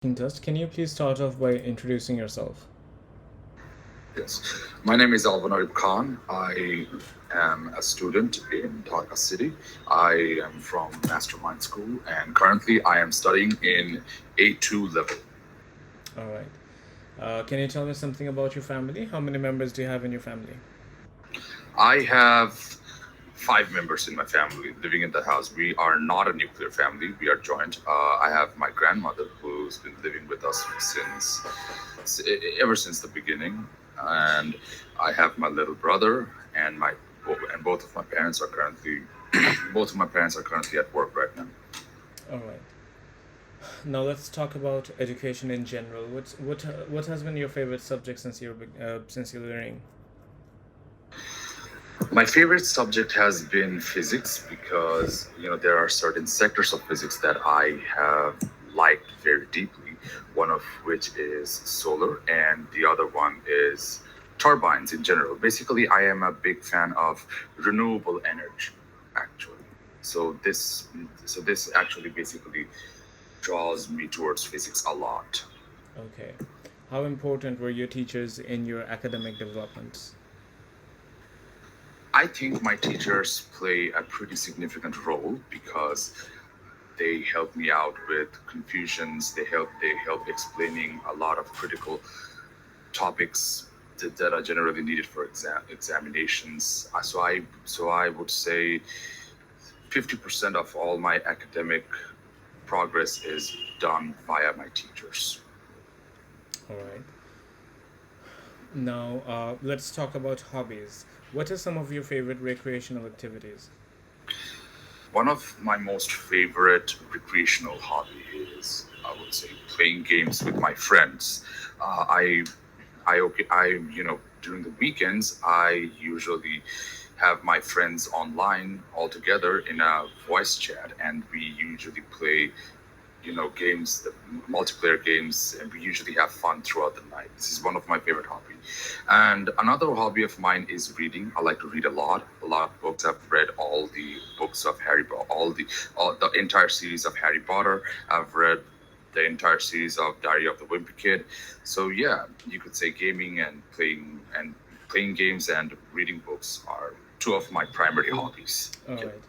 Test. Can you please start off by introducing yourself? Yes. My name is Alvanarib Khan. I am a student in Dhaka City. I am from Mastermind School and currently I am studying in A2 level. All right. Can you tell me something about your family? How many members do you have in your family? I have five members in my family living in the house. We are not a nuclear family, we are joint. I have my grandmother who's been living with us ever since the beginning. And I have my little brother and both of my parents are currently both of my parents are currently at work right now. All right. Now let's talk about education in general. What has been your favorite subject since you're learning? My favorite subject has been physics because there are certain sectors of physics that I have liked very deeply. One of which is solar, and the other one is turbines in general. Basically, I am a big fan of renewable energy, actually. So this actually basically draws me towards physics a lot. Okay. How important were your teachers in your academic developments? I think my teachers play a pretty significant role because they help me out with confusions. They help explaining a lot of critical topics that are generally needed for examinations. So I would say 50% of all my academic progress is done via my teachers. All right. Now let's talk about hobbies. What are some of your favorite recreational activities? One of my most favorite recreational hobby is, I would say, playing games with my friends. I during the weekends I usually have my friends online all together in a voice chat, and we usually play games, the multiplayer games, and we usually have fun throughout the night. This is one of my favorite hobbies. And another hobby of mine is reading. I like to read a lot of books. I've read all the books of Harry Potter, all the entire series of Harry Potter. I've read the entire series of Diary of the Wimpy Kid. So yeah, you could say gaming and playing games and reading books are two of my primary hobbies. All Yeah. right.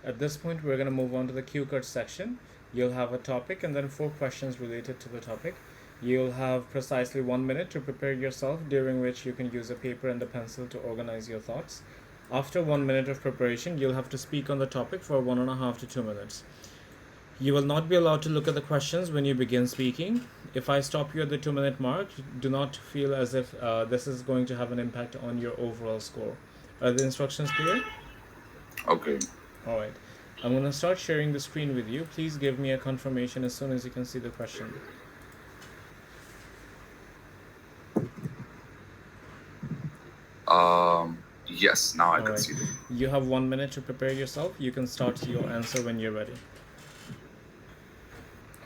At this point, we're going to move on to the cue card section. You'll have a topic and then four questions related to the topic. You'll have precisely 1 minute to prepare yourself, during which you can use a paper and a pencil to organize your thoughts. After 1 minute of preparation, you'll have to speak on the topic for 1.5 to 2 minutes. You will not be allowed to look at the questions when you begin speaking. If I stop you at the 2 minute mark, do not feel as if this is going to have an impact on your overall score. Are the instructions clear? Okay. All right. I'm going to start sharing the screen with you. Please give me a confirmation as soon as you can see the question. Yes. Now I All can right. see them. You have 1 minute to prepare yourself. You can start your answer when you're ready.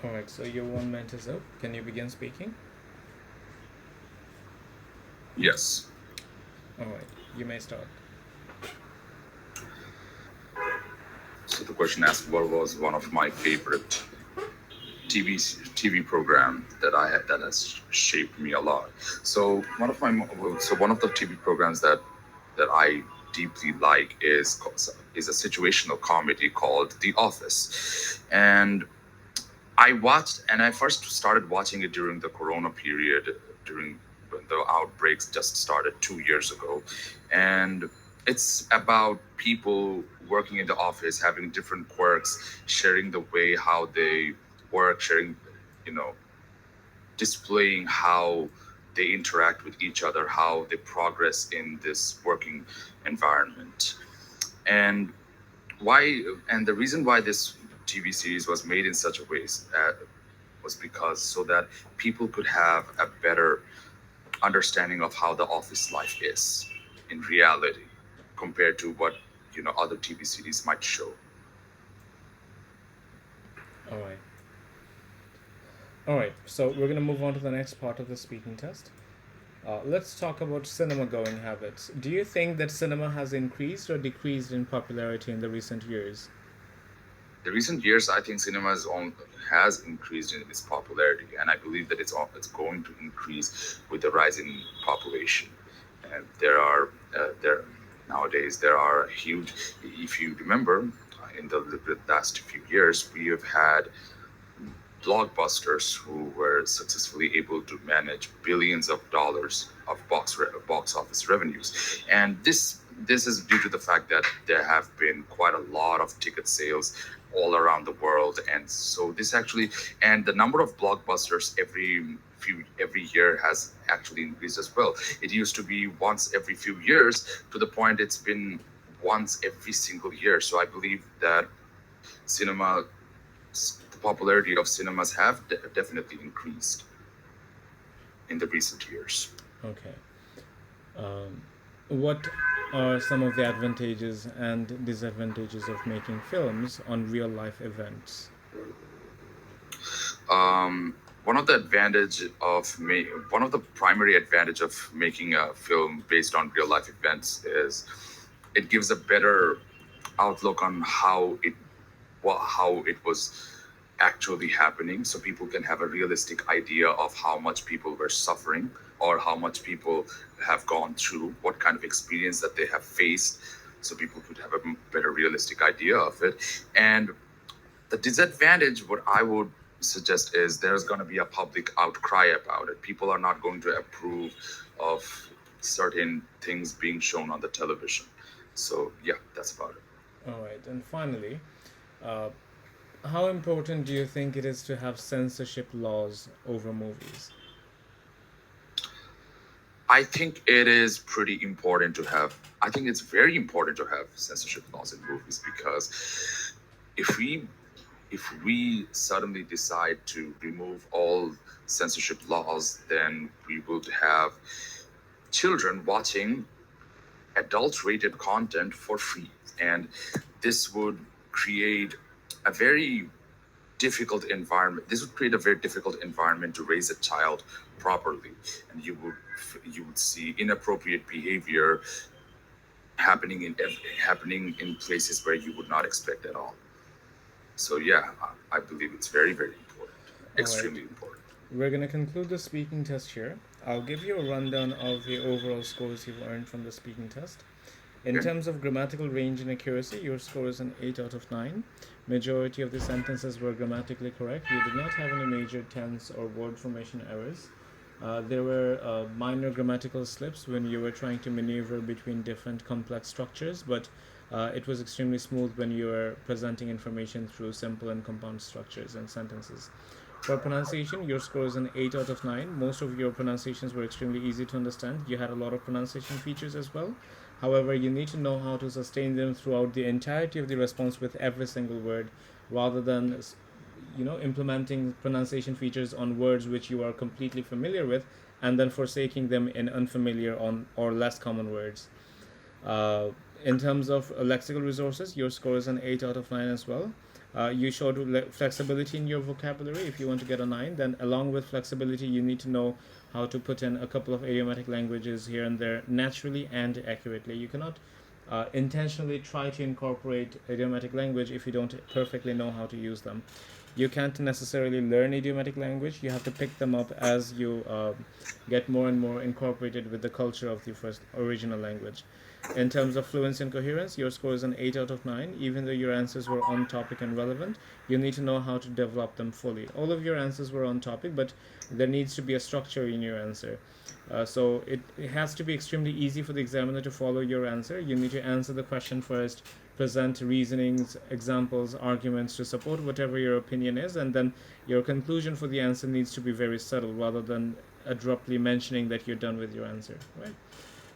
All right. So your 1 minute is up. Can you begin speaking? Yes. All right. You may start. So the question asked, what was one of my favorite TV program that I had that has shaped me a lot. One of the TV programs that I deeply like is a situational comedy called The Office, and I first started watching it during the Corona period, during when the outbreaks just started 2 years ago, and it's about people working in the office having different quirks, sharing the way how they work, sharing, you know, displaying how they interact with each other, how they progress in this working environment, and and the reason why this TV series was made in such a way was because so that people could have a better understanding of how the office life is in reality compared to what other TV series might show. All right. All right. So we're going to move on to the next part of the speaking test. Let's talk about cinema going habits. Do you think that cinema has increased or decreased in popularity in the recent years? the recent years, I think has increased in its popularity, and I believe that it's going to increase with the rising population. And there nowadays there are huge. If you remember, in the last few years, we have had blockbusters who were successfully able to manage billions of dollars of box office revenues, and this is due to the fact that there have been quite a lot of ticket sales all around the world, and so this actually and the number of blockbusters every year has actually increased as well. It used to be once every few years, to the point it's been once every single year. So I believe that cinema the popularity of cinemas have definitely increased in the recent years. Okay. Um, what are some of the advantages and disadvantages of making films on real life events? Um, one of the primary advantage of making a film based on real life events is it gives a better outlook on how it was actually happening, so people can have a realistic idea of how much people were suffering, or how much people have gone through, what kind of experience that they have faced, so people could have a better realistic idea of it. And the disadvantage, what I would suggest, is there's going to be a public outcry about it. People are not going to approve of certain things being shown on the television. So yeah, that's about it. All right. And finally, uh, how important do you think it is to have censorship laws over movies? I think it is pretty important to have. I think it's very important to have censorship laws in movies, because if we suddenly decide to remove all censorship laws, then we would have children watching adult-rated content for free, and this would create a very difficult environment. This would create a very difficult environment to raise a child properly, and you would see inappropriate behavior happening in places where you would not expect at all. So yeah, I believe it's very, very important, All right. extremely important. We're going to conclude the speaking test here. I'll give you a rundown of the overall scores you've earned from the speaking test. In Okay. terms of grammatical range and accuracy, your score is an 8 out of 9. Majority of the sentences were grammatically correct. You did not have any major tense or word formation errors. There were minor grammatical slips when you were trying to maneuver between different complex structures, but it was extremely smooth when you were presenting information through simple and compound structures and sentences. For pronunciation, your score is an 8 out of 9. Most of your pronunciations were extremely easy to understand. You had a lot of pronunciation features as well. However, you need to know how to sustain them throughout the entirety of the response with every single word, rather than implementing pronunciation features on words which you are completely familiar with and then forsaking them in unfamiliar on or less common words. uh, in terms of lexical resources, your score is an 8 out of 9 as well. You showed flexibility in your vocabulary. If you want to get a 9, then along with flexibility, you need to know how to put in a couple of idiomatic languages here and there naturally and accurately. You cannot intentionally try to incorporate idiomatic language if you don't perfectly know how to use them. You can't necessarily learn idiomatic language. You have to pick them up as you get more and more incorporated with the culture of the first original language. In terms of fluency and coherence, your score is an 8 out of 9. Even though your answers were on topic and relevant, you need to know how to develop them fully. All of your answers were on topic, but there needs to be a structure in your answer. So it has to be extremely easy for the examiner to follow your answer. You need to answer the question first, present reasonings, examples, arguments to support whatever your opinion is, and then your conclusion for the answer needs to be very subtle rather than abruptly mentioning that you're done with your answer, right?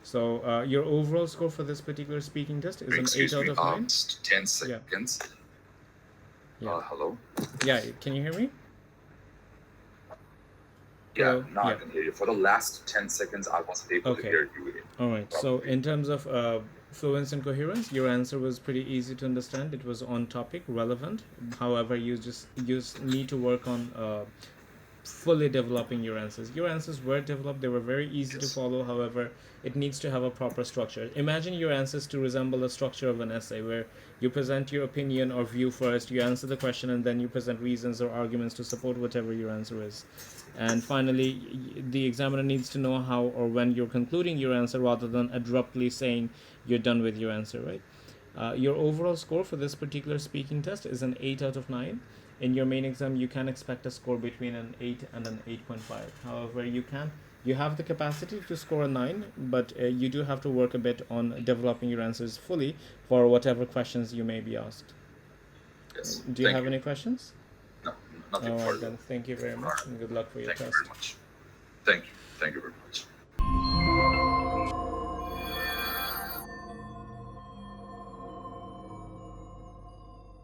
So your overall score for this particular speaking test is an 8 Excuse out me, of 9. 10 Yeah, seconds. yeah, Hello? yeah. Can you hear me? Yeah, Hello? now I Yeah. can hear you. For the last 10 seconds, I wasn't able to Okay. hear you All right. So properly. in terms of fluency and coherence, your answer was pretty easy to understand. It was on topic, relevant. However, you just need to work on fully developing your answers. Your answers were developed, they were very easy to Yes. follow. However, it needs to have a proper structure. Imagine your answers to resemble the structure of an essay where you present your opinion or view first, you answer the question, and then you present reasons or arguments to support whatever your answer is. And finally, the examiner needs to know how or when you're concluding your answer rather than abruptly saying you're done with your answer, right? Your overall score for this particular speaking test is an 8 out of 9. In your main exam, you can expect a score between an 8 and an 8.5. However, you have the capacity to score a 9, but you do have to work a bit on developing your answers fully for whatever questions you may be asked. Yes. Do you Thank have you. any questions? No, nothing All right, further. then. Thank you very much, and good luck for your Thank you very test. much. Thank you. Thank you very much.